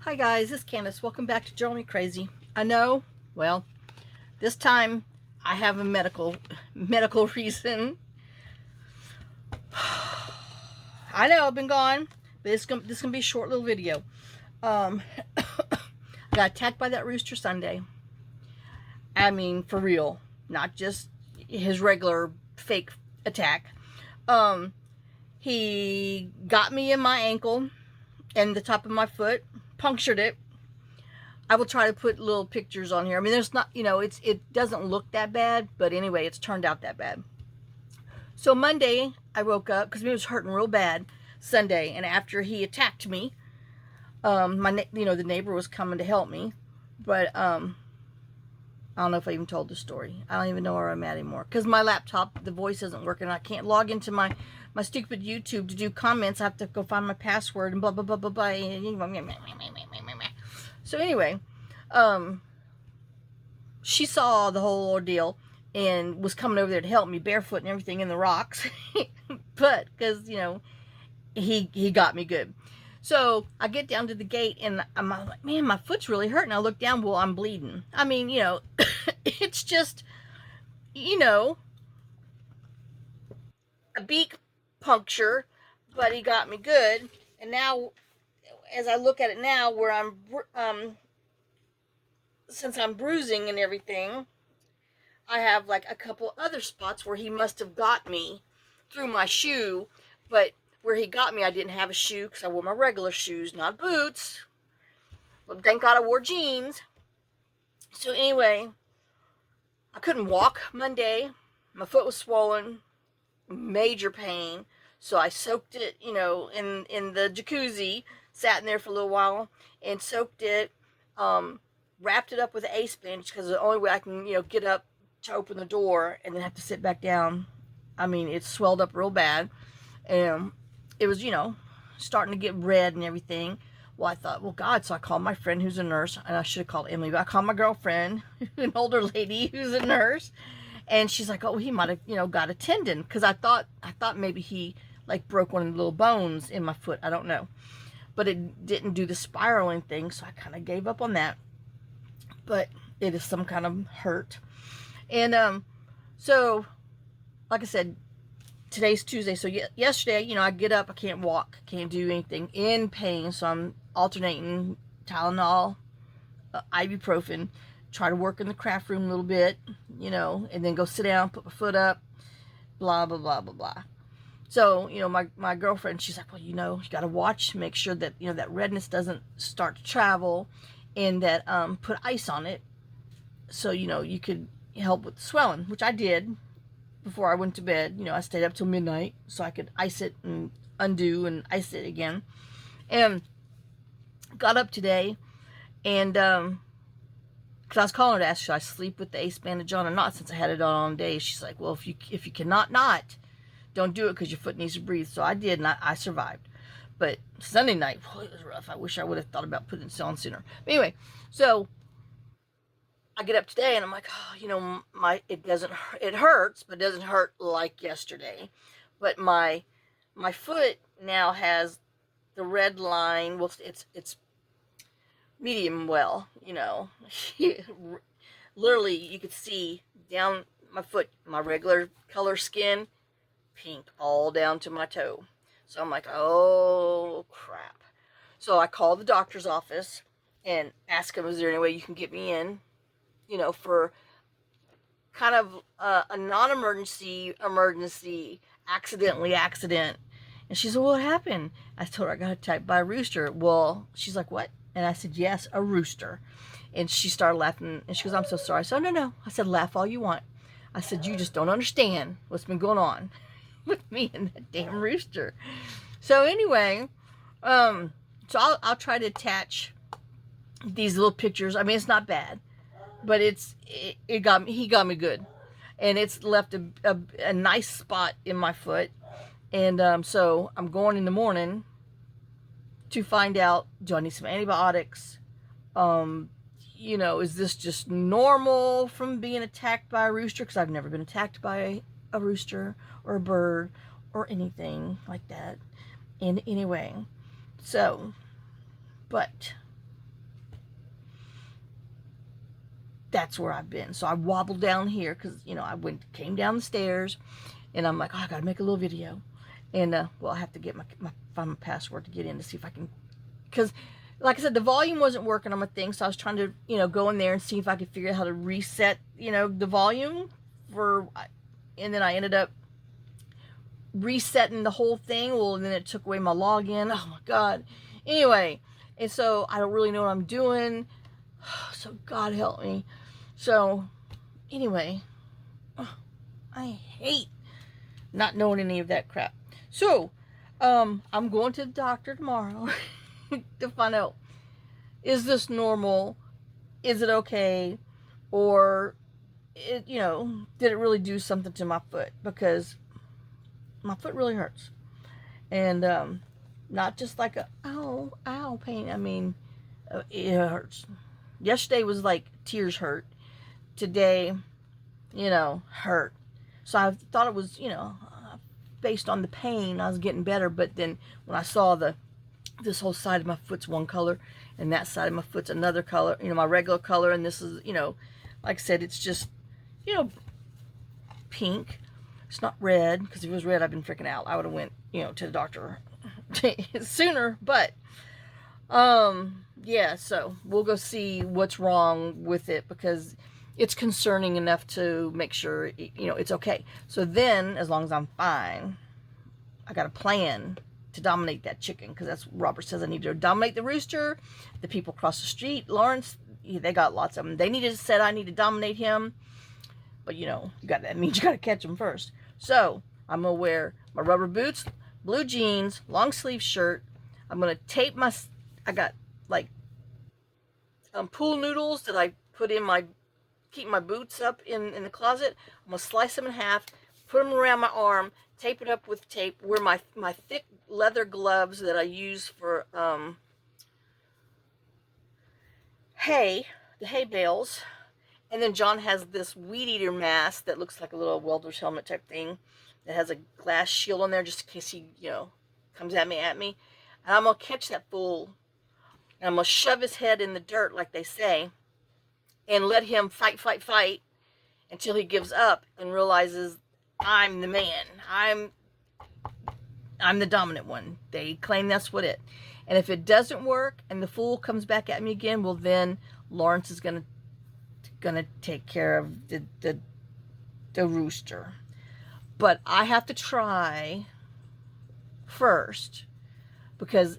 Hi guys, it's Candace. Welcome back to Journey Crazy. I know, well, this time I have a medical reason. I know I've been gone, but this gonna be a short little video. I got attacked by that rooster Sunday. I mean, for real, not just his regular fake attack. He got me in my ankle and the top of my foot, punctured it. I will try to put little pictures on here. I mean, there's not, it doesn't look that bad, but anyway, it's turned out that bad. So Monday, I woke up because it was hurting real bad Sunday, and after he attacked me, the neighbor was coming to help me, but I don't know if I even told the story. I don't even know where I'm at anymore because my laptop, the voice isn't working. I can't log into my stupid YouTube to do comments. I have to go find my password and blah blah blah blah blah. So anyway, she saw the whole ordeal and was coming over there to help me barefoot and everything in the rocks. But because he got me good. So I get down to the gate and I'm like, man, my foot's really hurting. I look down, well, I'm bleeding. I mean, it's just, a beak puncture, but he got me good. And now, as I look at it now, where I'm, since I'm bruising and everything, I have like a couple other spots where he must have got me through my shoe, but where he got me, I didn't have a shoe because I wore my regular shoes, not boots. But thank God I wore jeans. So anyway, I couldn't walk Monday. My foot was swollen, major pain. So I soaked it, in the jacuzzi, sat in there for a little while and soaked it, wrapped it up with an ace bandage because the only way I can, get up to open the door and then have to sit back down. I mean, it swelled up real bad. And it was, starting to get red and everything. Well, I thought, well, God, so I called my friend who's a nurse, and I should have called Emily, but I called my girlfriend, an older lady who's a nurse, and she's like, oh, he might have, got a tendon, because I thought maybe he, like, broke one of the little bones in my foot. I don't know. But it didn't do the spiraling thing, so I kind of gave up on that. But it is some kind of hurt. And, so, like I said, today's Tuesday, so yesterday, I get up, I can't walk, can't do anything, in pain, so I'm alternating Tylenol, ibuprofen, try to work in the craft room a little bit, and then go sit down, put my foot up, blah, blah, blah, blah, blah. So, my girlfriend, she's like, well, you got to watch, make sure that, that redness doesn't start to travel, and that, put ice on it, so, you could help with the swelling, which I did. Before I went to bed, I stayed up till midnight so I could ice it and undo and ice it again. And got up today and because I was calling her to ask, should I sleep with the ace bandage on or not, since I had it on all day. She's like, well, if you cannot not, don't do it because your foot needs to breathe. So I did, and I survived. But Sunday night, boy, it was rough. I wish I would have thought about putting it on sooner. But anyway, so I get up today and I'm like, oh, it hurts, but it doesn't hurt like yesterday. But my foot now has the red line. Well, it's medium well, Literally, you could see down my foot, my regular color skin, pink all down to my toe. So I'm like, oh, crap. So I called the doctor's office and asked him, is there any way you can get me in? For kind of a non-emergency, accident. And she said, well, what happened? I told her I got attacked by a rooster. Well, she's like, what? And I said, yes, a rooster. And she started laughing, and she goes, I'm so sorry. I said, no. I said, laugh all you want. I said, you just don't understand what's been going on with me and that damn rooster. So anyway, so I'll try to attach these little pictures. I mean, it's not bad. But he got me good, and it's left a nice spot in my foot, and so I'm going in the morning to find out, do I need some antibiotics? Is this just normal from being attacked by a rooster? Because I've never been attacked by a rooster or a bird or anything like that. And anyway, so, but that's where I've been. So I wobbled down here because, you know, came down the stairs, and I'm like, oh, I gotta make a little video. And well, I have to get find my password to get in to see if I can, because like I said, the volume wasn't working on my thing, so I was trying to, you know, go in there and see if I could figure out how to reset, you know, the volume and then I ended up resetting the whole thing. Well, and then it took away my login. Oh my God. Anyway, and so I don't really know what I'm doing. So God help me. So anyway, I hate not knowing any of that crap. So I'm going to the doctor tomorrow to find out, is this normal? Is it okay? Or you know, did it really do something to my foot? Because my foot really hurts. And not just like a ow pain. I mean, it hurts. Yesterday was like tears hurt. Today, you know, hurt. So I thought it was, you know, based on the pain, I was getting better. But then when I saw this whole side of my foot's one color, and that side of my foot's another color, you know, my regular color, and this is, you know, like I said, it's just, you know, pink. It's not red, because if it was red, I'd been freaking out. I would have went, you know, to the doctor sooner. But yeah, so we'll go see what's wrong with it, because it's concerning enough to make sure, you know, it's okay. So then, as long as I'm fine, I got a plan to dominate that chicken, because that's what Robert says I need to dominate the rooster. The people across the street, Lawrence, they got lots of them. They said I need to dominate him, but you know, that means you got to catch him first. So I'm gonna wear my rubber boots, blue jeans, long sleeve shirt. I'm gonna tape I got like pool noodles that I put in keep my boots up in the closet. I'm gonna slice them in half, put them around my arm, tape it up with tape, wear my thick leather gloves that I use for the hay bales. And then John has this weed eater mask that looks like a little welder's helmet type thing that has a glass shield on there just in case he, you know, comes at me. And I'm gonna catch that fool, and I'm gonna shove his head in the dirt like they say, and let him fight until he gives up and realizes I'm the man. I'm the dominant one. They claim that's what it. And if it doesn't work and the fool comes back at me again, well then Lawrence is gonna take care of the rooster. But I have to try first, because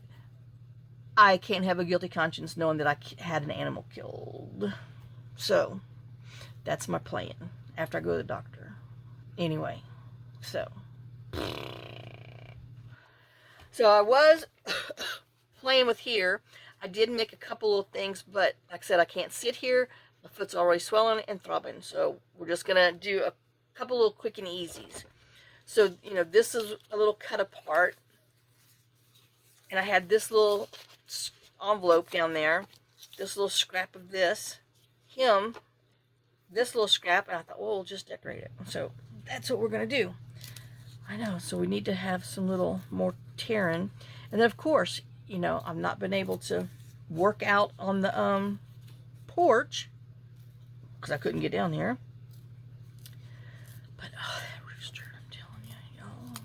I can't have a guilty conscience knowing that I had an animal killed. So that's my plan after I go to the doctor. Anyway, so I was playing with here. I did make a couple of things, but like I said, I can't sit here. My foot's already swelling and throbbing. So we're just gonna do a couple little quick and easies. So, you know, this is a little cut apart, and I had this little envelope down there, this little scrap of this little scrap, and I thought, well, we'll just decorate it. So that's what we're gonna do. I know, so we need to have some little more tearing. And then of course, you know, I've not been able to work out on the porch because I couldn't get down here. But oh, that rooster, I'm telling you, y'all.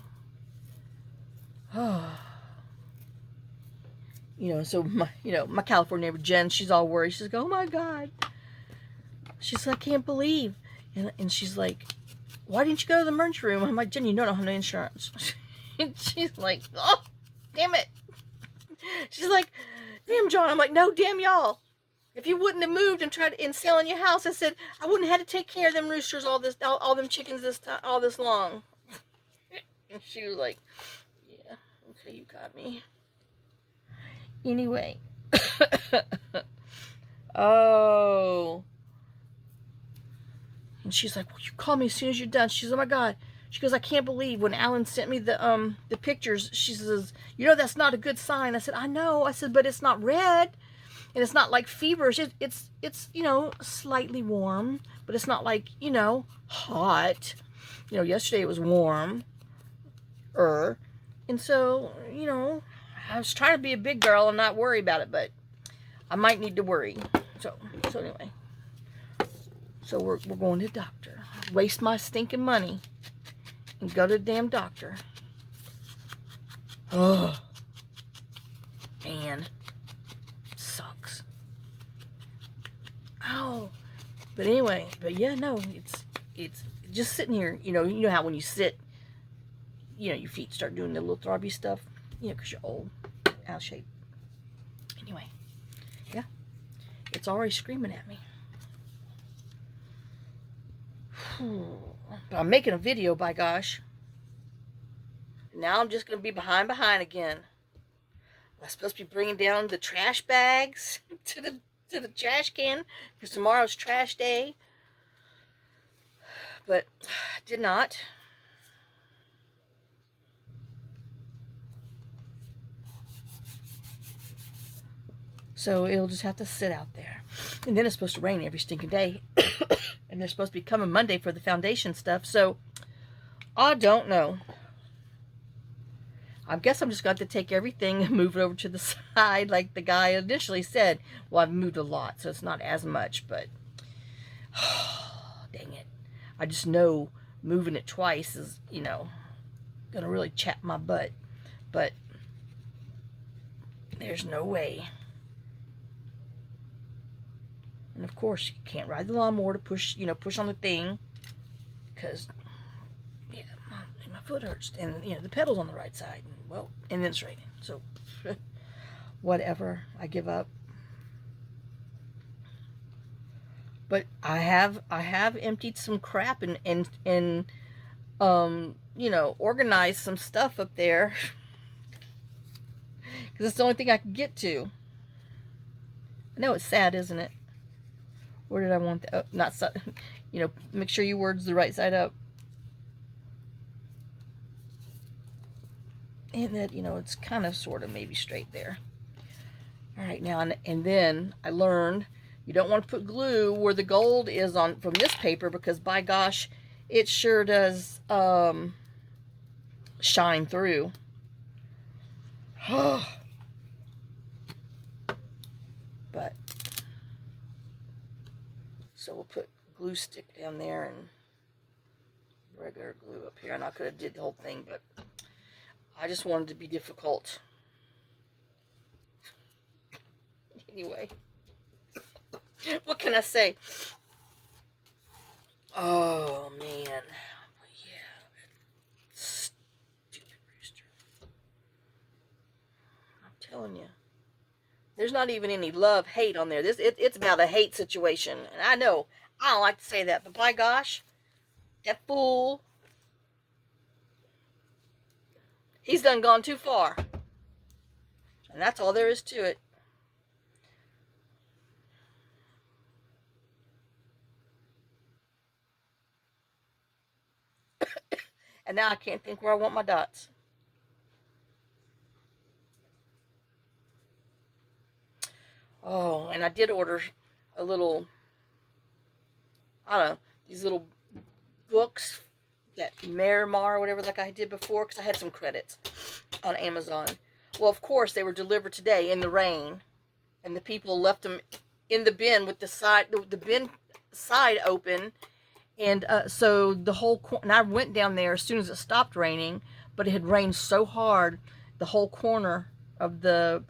Oh. You know, so my California neighbor Jen, she's all worried. She's like, oh my God. She's like, I can't believe. And she's like, why didn't you go to the emergency room? I'm like, Jen, you don't have no insurance. And she's like, oh, damn it. She's like, damn, John. I'm like, no, damn y'all. If you wouldn't have moved and tried and sell in your house, I said, I wouldn't have had to take care of them roosters all them chickens all this long. And she was like, yeah, okay, you got me. Anyway. Oh. And she's like, well, you call me as soon as you're done. She's, oh my God. She goes, I can't believe when Alan sent me the pictures. She says, you know, that's not a good sign. I said, I know. I said, but it's not red. And it's not like feverish. It's you know, slightly warm. But it's not like, you know, hot. You know, yesterday it was warm. And so, you know, I was trying to be a big girl and not worry about it. But I might need to worry. So anyway. So we're going to the doctor. Waste my stinking money and go to the damn doctor. Oh, man. Sucks. Ow. But anyway, yeah, no, it's just sitting here. You know how when you sit, your feet start doing the little throbby stuff, because you're old, out of shape. Anyway, yeah, it's already screaming at me. But I'm making a video, by gosh. Now I'm just going to be behind again. I'm supposed to be bringing down the trash bags to the trash can, because tomorrow's trash day. But I did not. So it'll just have to sit out there. And then it's supposed to rain every stinking day. And they're supposed to be coming Monday for the foundation stuff. So I don't know. I guess I'm just going to have to take everything and move it over to the side like the guy initially said. Well, I've moved a lot, so it's not as much, but dang it. I just know moving it twice is, going to really chap my butt. But there's no way. And of course, you can't ride the lawnmower to push on the thing, because my foot hurts, and the pedal's on the right side, and then it's raining. So whatever, I give up. But I have emptied some crap and organized some stuff up there, because it's the only thing I can get to. I know it's sad, isn't it? Where did I want that? Oh, not so, make sure your word's the right side up. And that, it's kind of sort of maybe straight there. All right, now, and then I learned you don't want to put glue where the gold is from this paper, because by gosh, it sure does shine through. But so we'll put glue stick down there and regular glue up here, and I could have did the whole thing, but I just wanted to be difficult. Anyway, what can I say? Oh man, yeah, stupid Rooster. I'm telling you, there's not even any love-hate on there. It's about a hate situation, and I know I don't like to say that, but by gosh, that fool, he's done gone too far, and that's all there is to it. And now I can't think where I want my dots. Oh, and I did order a little, I don't know, these little books, that Miramar or whatever, like I did before, because I had some credits on Amazon. Well, of course, they were delivered today in the rain, and the people left them in the bin with the bin side open. And so the whole, and I went down there as soon as it stopped raining, but it had rained so hard, the whole corner of the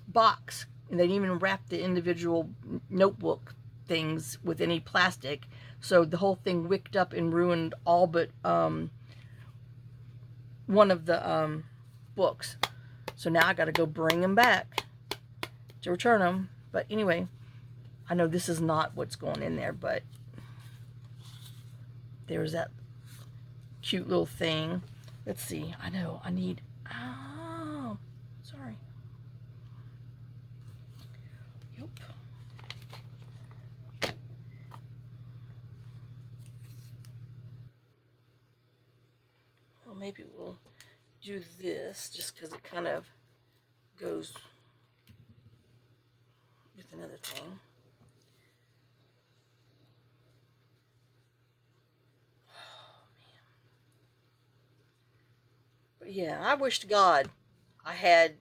box, and they didn't even wrap the individual notebook things with any plastic, so the whole thing wicked up and ruined all but one of the books. So now I got to go bring them back to return them. But anyway, I know this is not what's going in there, but there's that cute little thing. Let's see. I know I need, oh, sorry. Yep. Well, maybe we'll do this just because it kind of goes with another thing. But yeah, I wish to God I had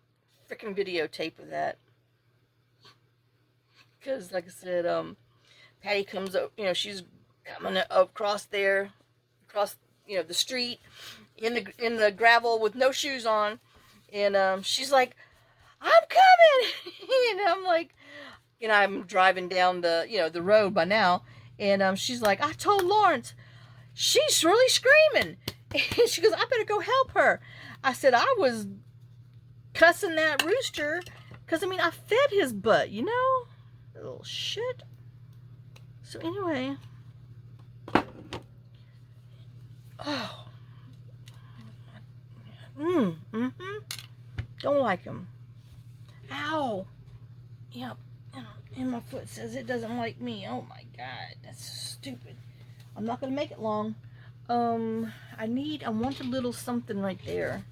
freaking videotape of that, because like I said, Patty comes up, you know, she's coming across there, across, you know, the street in the gravel with no shoes on, and she's like, "I'm coming," and I'm like, you know, I'm driving down the, you know, the road by now, and she's like, "I told Lawrence, she's really screaming," and she goes, "I better go help her." I said, "I was cussing that rooster, because I mean, I fed his butt, you know, little shit." So anyway, oh, don't like him. Ow. Yep. And my foot says it doesn't like me. Oh my god, that's stupid. I'm not gonna make it long. I want a little something right there.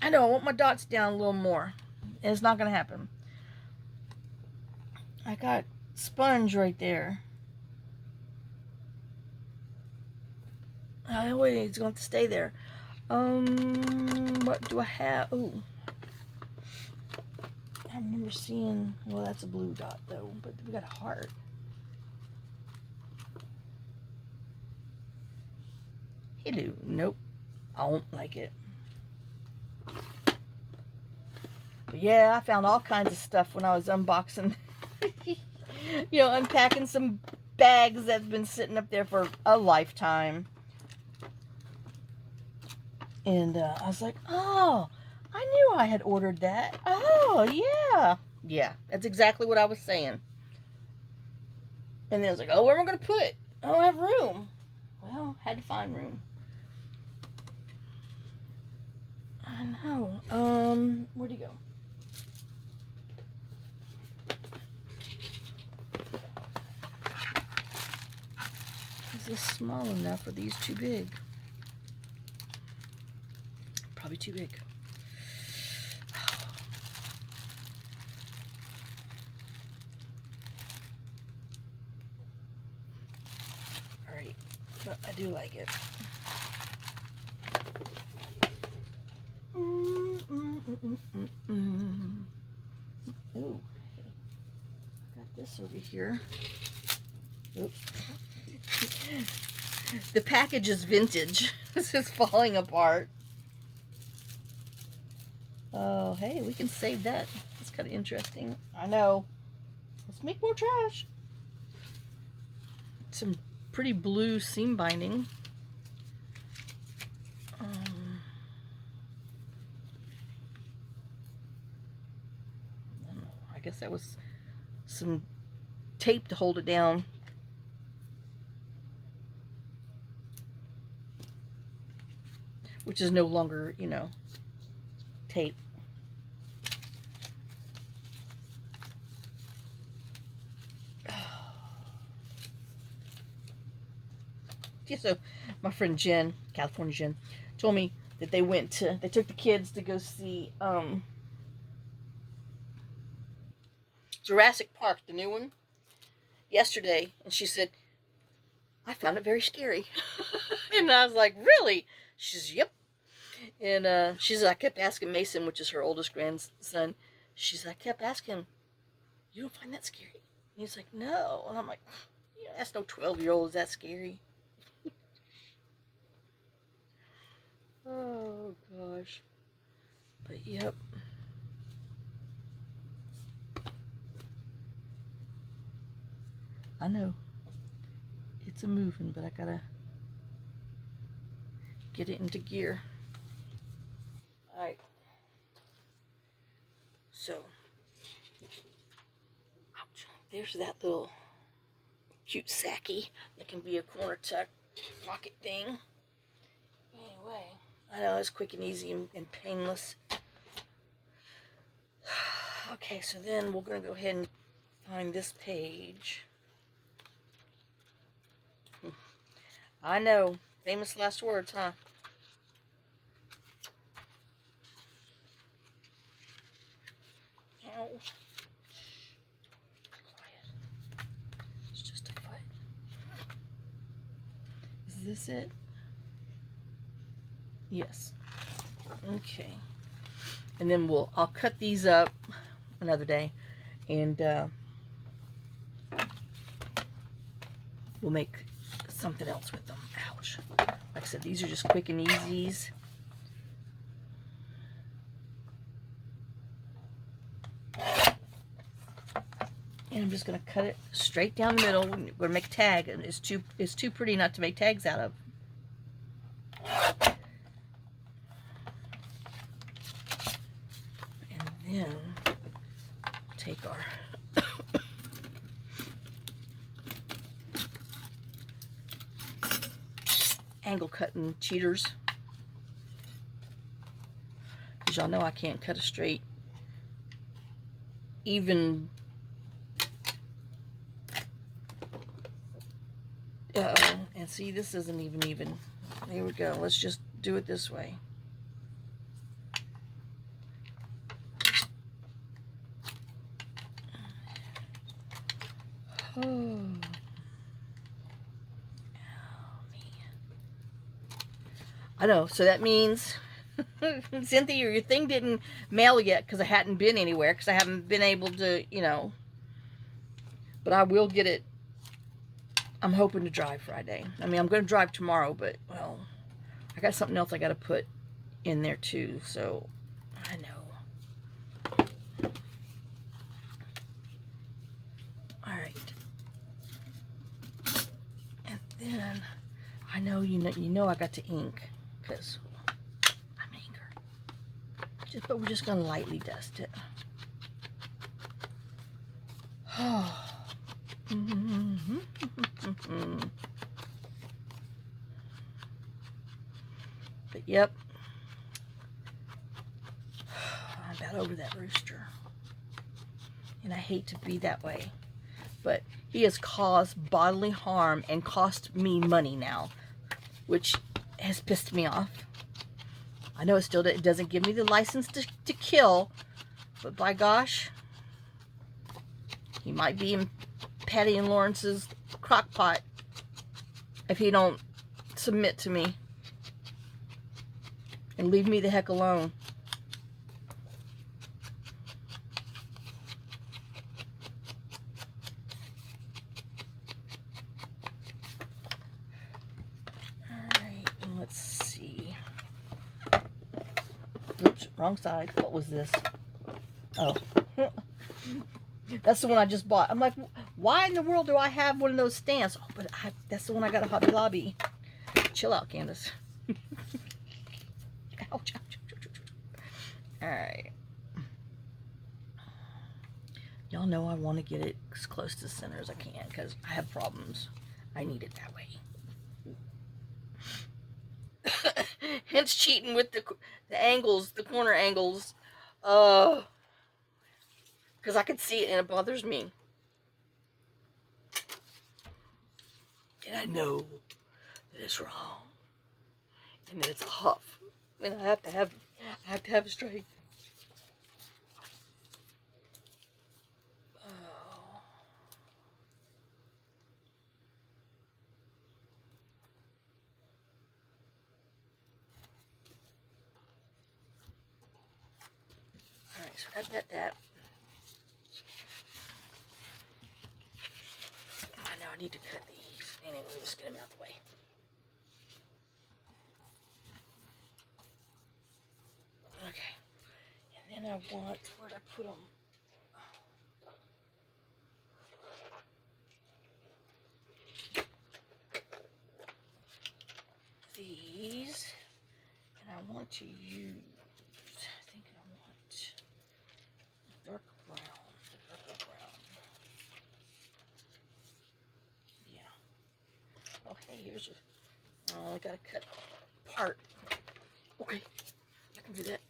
I know, I want my dots down a little more. And it's not gonna happen. I got sponge right there. Oh wait, it's going to have to stay there. What do I have? Oh, I remember seeing, well, that's a blue dot though, but we got a heart. Hello. Nope, I don't like it. But yeah, I found all kinds of stuff when I was unboxing. You know, unpacking some bags that's been sitting up there for a lifetime. And I was like, oh, I knew I had ordered that. Oh, yeah. Yeah, that's exactly what I was saying. And then I was like, oh, where am I going to put it? I don't have room. Well, had to find room. I know. Where'd he go? Is this small enough? Or are these too big? Probably too big. Alright, but I do like it. Ooh, got this over here. Oops. The package is vintage. This is falling apart. Oh, hey, we can save that. That's kind of interesting. I know. Let's make more trash. Some pretty blue seam binding. I guess that was some tape to hold it down. Which is no longer, you know, tape. Yeah, so my friend Jen, California Jen, told me that they took the kids to go see Jurassic Park, the new one, yesterday, and she said, I found it very scary. And I was like, really? She says, yep. And she said, I kept asking Mason, which is her oldest grandson, she said, I kept asking him, you don't find that scary? And he's like, no. And I'm like, you know, that's no 12-year-old, is that scary? Oh, gosh. But, yep. I know. It's a moving, but I gotta get it into gear. Alright. So, ouch. There's that little cute sacky that can be a corner tuck pocket thing. Anyway, I know it's quick and easy and painless. Okay, so then we're going to go ahead and find this page. I know, famous last words, huh? Ow. Quiet. It's just a foot. Is this it? Yes. Okay. And then I'll cut these up another day, and we'll make something else with them. Ouch. Like I said, these are just quick and easies. And I'm just going to cut it straight down the middle. We're going to make a tag, and it's too pretty not to make tags out of. And then take our angle cutting cheaters, because y'all know I can't cut a straight, even. Uh-oh, and see, this isn't even. Here we go. Let's just do it this way. Oh. Man. I know, so that means, Cynthia, your thing didn't mail yet because I hadn't been anywhere, because I haven't been able to, you know, but I will get it. I'm hoping to drive Friday. I mean, I'm going to drive tomorrow, but, well, I got something else I got to put in there, too, so I know. All right. And then, I know, you know I got to ink, because I'm an inker. But we're just going to lightly dust it. Oh. But yep, I'm about over that Rooster, and I hate to be that way, but he has caused bodily harm and cost me money now, which has pissed me off. I know it doesn't give me the license to kill, but by gosh, he might be in Patty and Lawrence's crock pot if he don't submit to me and leave me the heck alone. Alright, let's see. Oops, wrong side. What was this? Oh. That's the one I just bought. I'm like, why in the world do I have one of those stands? Oh, but that's the one I got at Hobby Lobby. Chill out, Candace. Ouch, ouch, ouch, ouch, ouch. All right. Y'all know I want to get it as close to the center as I can because I have problems. I need it that way. Hence cheating with the angles, the corner angles. Because I can see it and it bothers me. And I know that it's wrong. And that it's a huff. And I have to have it straight. Oh. Alright, so that. I know I need to cut these. Anyway, we'll just get them out the way. Okay. And then I want, where'd I put them? These. And I want to use, I think I want dark brown. Darker brown. Yeah. Oh, hey, here's your, I gotta cut part. Okay, I can do that.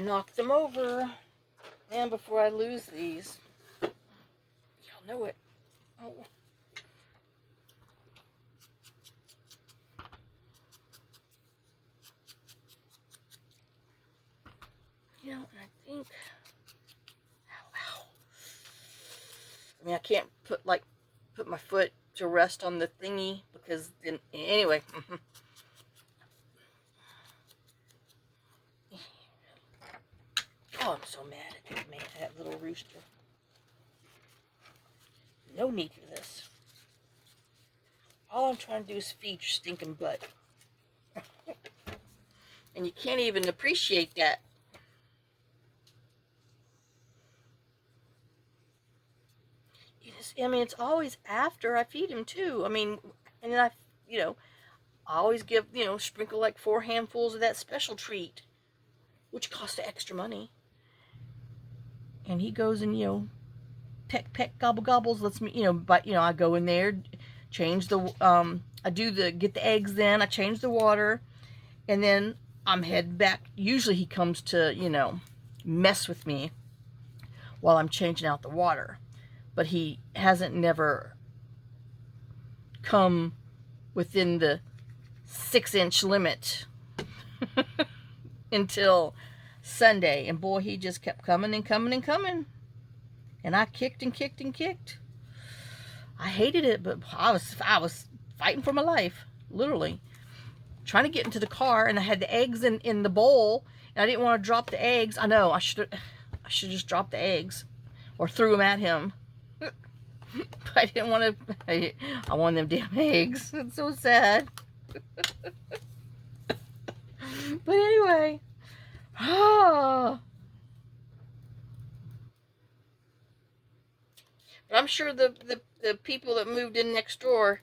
knock them over. And before I lose these, y'all know it. Oh. You know, and I think, ow. I mean, I can't put my foot to rest on the thingy because then, anyway. Oh, I'm so mad at that little rooster. No need for this. All I'm trying to do is feed your stinking butt. And you can't even appreciate that. I mean, it's always after I feed him too. I mean, and then I always give, sprinkle like 4 handfuls of that special treat, which costs extra money. And he goes and, peck, gobble, gobbles, lets me, but, I go in there, change the, get the eggs then, I change the water, and then I'm heading back. Usually he comes to, mess with me while I'm changing out the water. But he hasn't never come within the 6-inch limit until Sunday. And boy, he just kept coming and coming and coming. And I kicked and kicked and kicked. I hated it, but I was fighting for my life, literally. Trying to get into the car, and I had the eggs in the bowl, and I didn't want to drop the eggs. I know, I should just dropped the eggs or threw them at him. But I didn't want to. I wanted them damn eggs. It's so sad. But anyway. But I'm sure the people that moved in next door,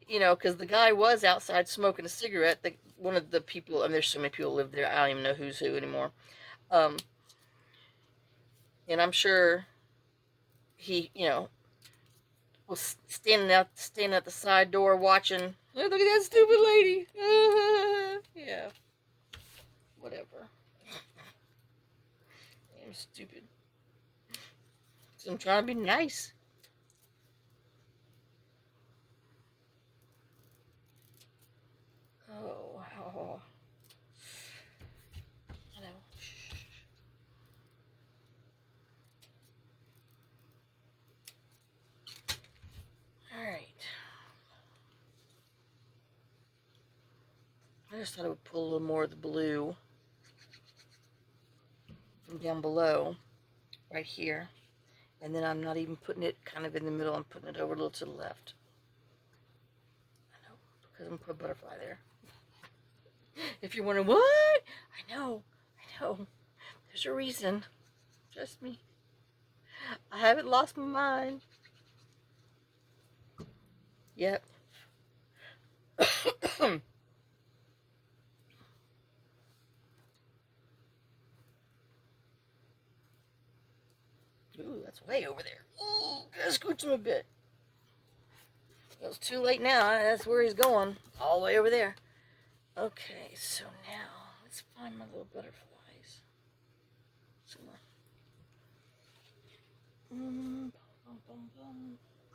because the guy was outside smoking a cigarette. One of the people, and there's so many people live there, I don't even know who's who anymore. And I'm sure he, was standing at the side door watching. Oh, look at that stupid lady. Yeah. Whatever. I'm stupid. So I'm trying to be nice. Oh. I know. Alright. I just thought I would pull a little more of the blue from down below, right here. And then I'm not even putting it kind of in the middle. I'm putting it over a little to the left. I know, because I'm going to put a butterfly there. If you're wondering, what? I know. There's a reason. Trust me. I haven't lost my mind. Yep. Ooh, that's way over there. Ooh, gotta scooch him a bit. It's too late now. That's where he's going. All the way over there. Okay, so now let's find my little butterflies.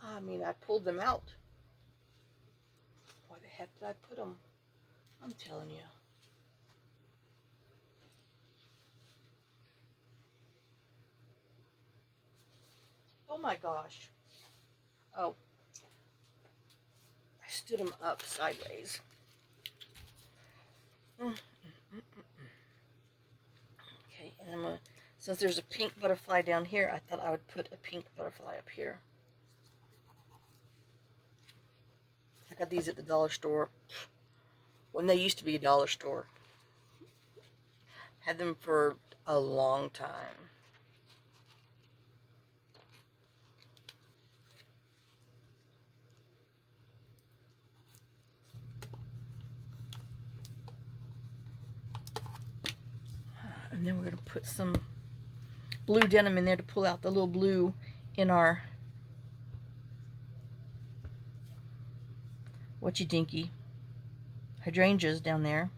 I mean, I pulled them out. Why the heck did I put them? I'm telling you. Oh my gosh. Oh. I stood them up sideways. Okay, and I'm gonna, since there's a pink butterfly down here, I thought I would put a pink butterfly up here. I got these at the dollar store when they used to be a dollar store. Had them for a long time. And then we're going to put some blue denim in there to pull out the little blue in our whatchy dinky hydrangeas down there.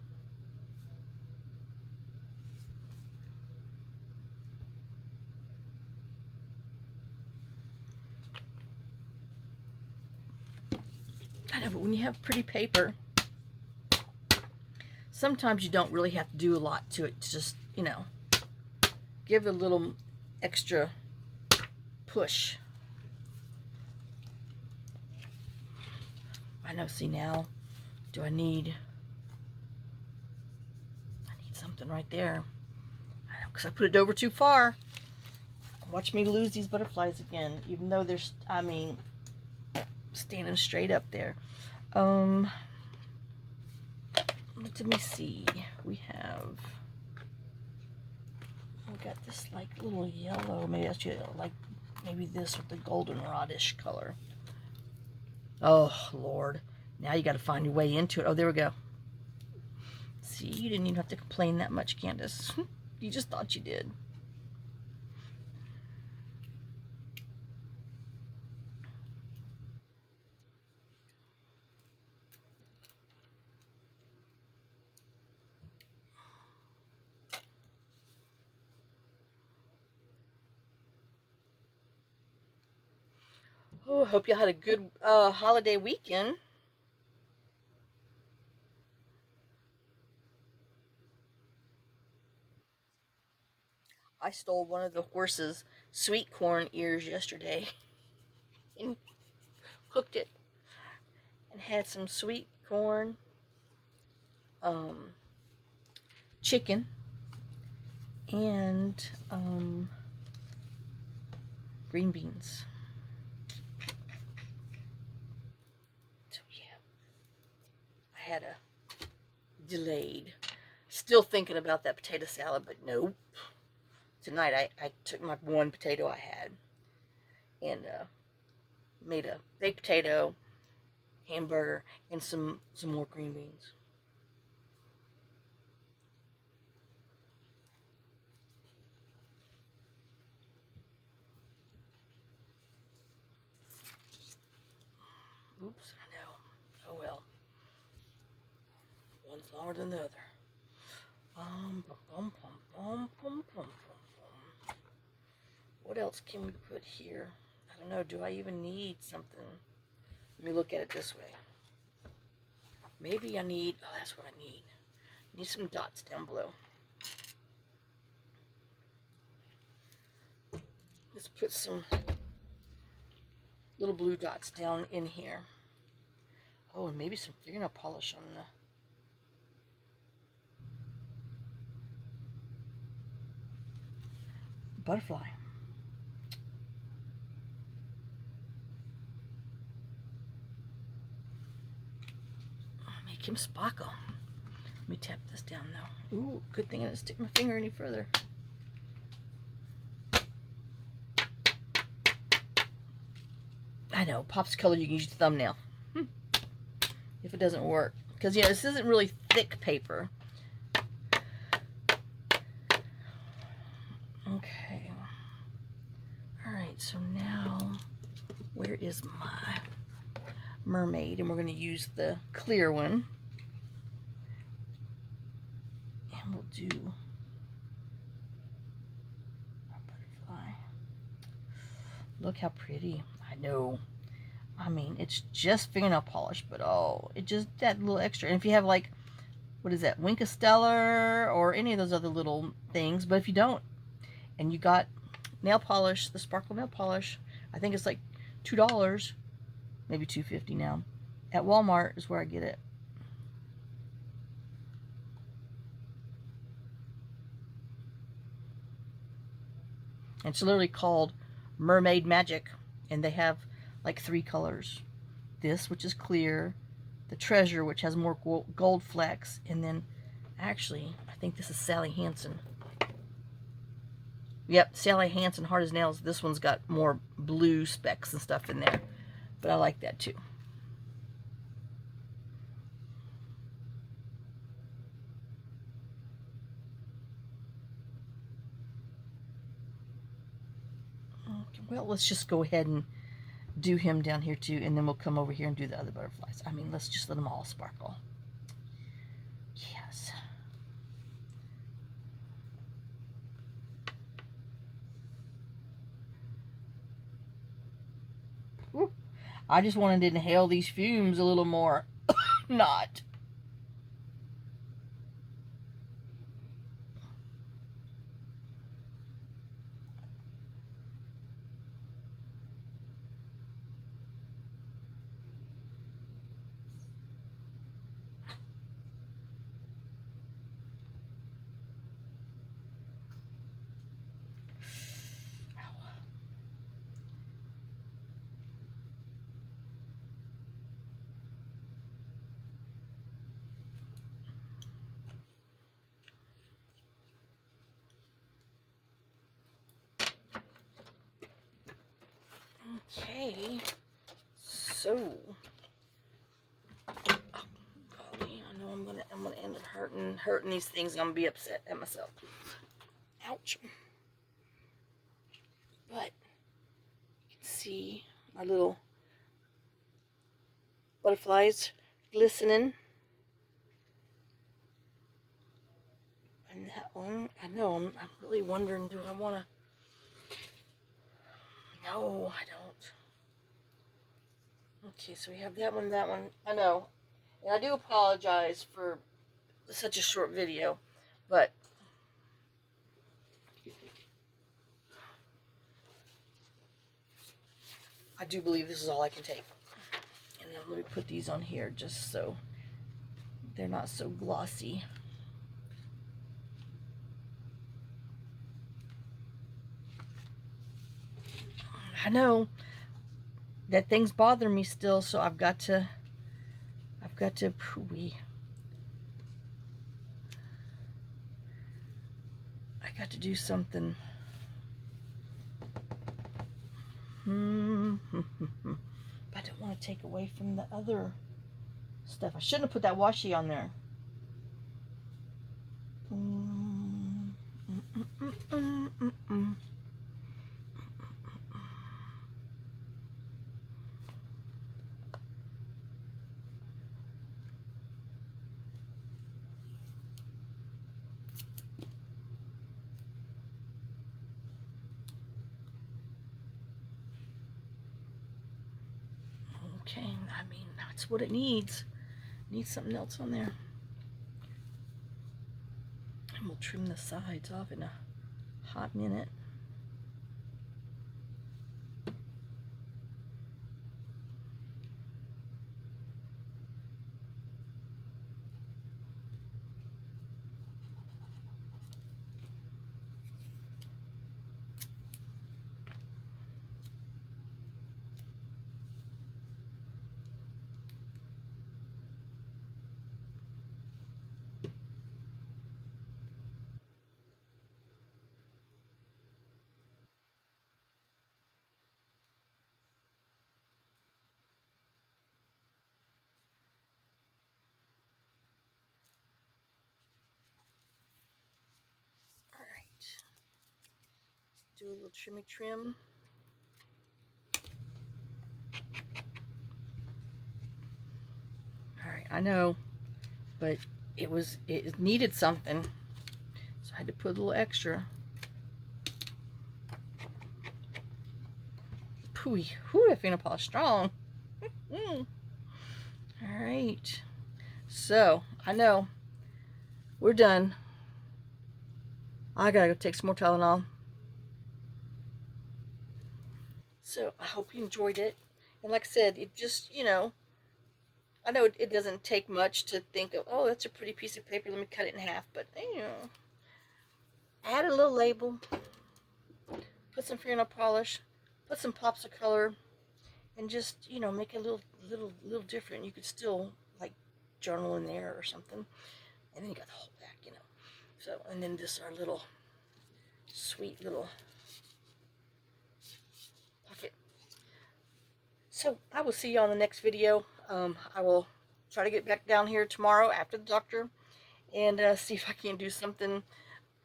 Yeah, but when you have pretty paper, sometimes you don't really have to do a lot to it. To just, you know, give it a little extra push. I know, see now, do I need something right there. I know, because I put it over too far. Watch me lose these butterflies again, even though they're, I mean, standing straight up there. Let me see. We got this like little yellow. Maybe that's like maybe this with the goldenrodish color. Oh Lord! Now you got to find your way into it. Oh, there we go. See, you didn't even have to complain that much, Candace. You just thought you did. Oh, I hope you had a good holiday weekend. I stole one of the horse's sweet corn ears yesterday and cooked it and had some sweet corn, um, chicken, and green beans. So yeah, I had a delayed. Still thinking about that potato salad, but nope. Tonight I took my one potato I had and made a baked potato, hamburger, and some more green beans. Oops, I know. Oh well. One's longer than the other. Bum, bum, bum, bum, bum, bum, bum. What else can we put here? I don't know. Do I even need something? Let me look at it this way. Maybe I need, oh, that's what I need. I need some dots down below. Let's put some little blue dots down in here. Oh, and maybe some fingernail polish on the butterfly. Make him sparkle. Let me tap this down now. Ooh, good thing I didn't stick my finger any further. I know, pops color, you can use your thumbnail. If it doesn't work. Because, you know, this isn't really thick paper. Okay. Alright, so now, where is my mermaid? And we're going to use the clear one. And we'll do our butterfly. Look how pretty. I know. I mean, it's just fingernail polish, but oh, it just, that little extra. And if you have like, what is that, Wink of Stellar or any of those other little things, but if you don't, and you got nail polish, the sparkle nail polish, I think it's like $2, maybe $2.50 now. At Walmart is where I get it. And it's literally called Mermaid Magic, and they have like 3 colors. This, which is clear, the Treasure, which has more gold flecks, and then actually, I think this is Sally Hansen. Yep, Sally Hansen, hard as nails. This one's got more blue specks and stuff in there, but I like that too. Okay, well, let's just go ahead and do him down here too, and then we'll come over here and do the other butterflies. I mean, let's just let them all sparkle. Yes. Ooh. I just wanted to inhale these fumes a little more. Not. Okay, so golly, I know I'm gonna end up hurting these things. I'm gonna be upset at myself. Ouch! But you can see my little butterflies glistening. And that one, I know, I'm really wondering, do I want to? No, I don't. Okay, so we have that one, I know. And I do apologize for such a short video, but I do believe this is all I can take. And then let me put these on here just so they're not so glossy. I know that things bother me still, so I've got to pooey. I got to do something. I don't want to take away from the other stuff. I shouldn't have put that washi on there. Okay, I mean, that's what it needs. It needs something else on there. And we'll trim the sides off in a hot minute. Do a little trimmy trim. All right, I know, but it needed something, so I had to put a little extra. Pooey, whoo, that fingernail polish strong. All right, so I know we're done. I gotta go take some more Tylenol. So I hope you enjoyed it. And like I said, it just, I know it doesn't take much to think of, oh, that's a pretty piece of paper. Let me cut it in half. But, add a little label, put some fingernail polish, put some pops of color, and just, make it a little different. You could still, like, journal in there or something. And then you got the whole back, So, and then this our little sweet little pocket. So I will see you on the next video. I will try to get back down here tomorrow after the doctor and see if I can do something,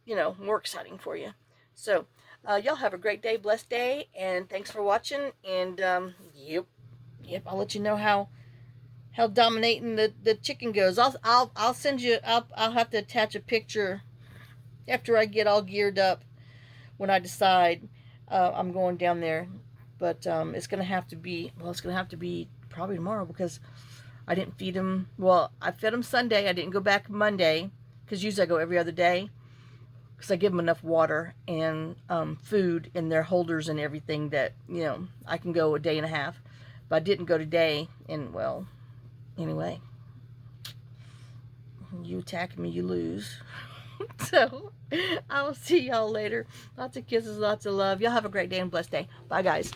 more exciting for you. So y'all have a great day, blessed day, and thanks for watching. And yep, I'll let you know how dominating the chicken goes. I'll send you. I'll have to attach a picture after I get all geared up when I decide I'm going down there. But it's going to have to be, well, it's going to have to be probably tomorrow, because I didn't feed him. Well, I fed him Sunday. I didn't go back Monday, because usually I go every other day, because I give them enough water and food in their holders and everything that, you know, I can go a day and a half. But I didn't go today, and well, anyway, you attack me, you lose. So I will see y'all later. Lots of kisses, lots of love. Y'all have a great day and blessed day. Bye, guys.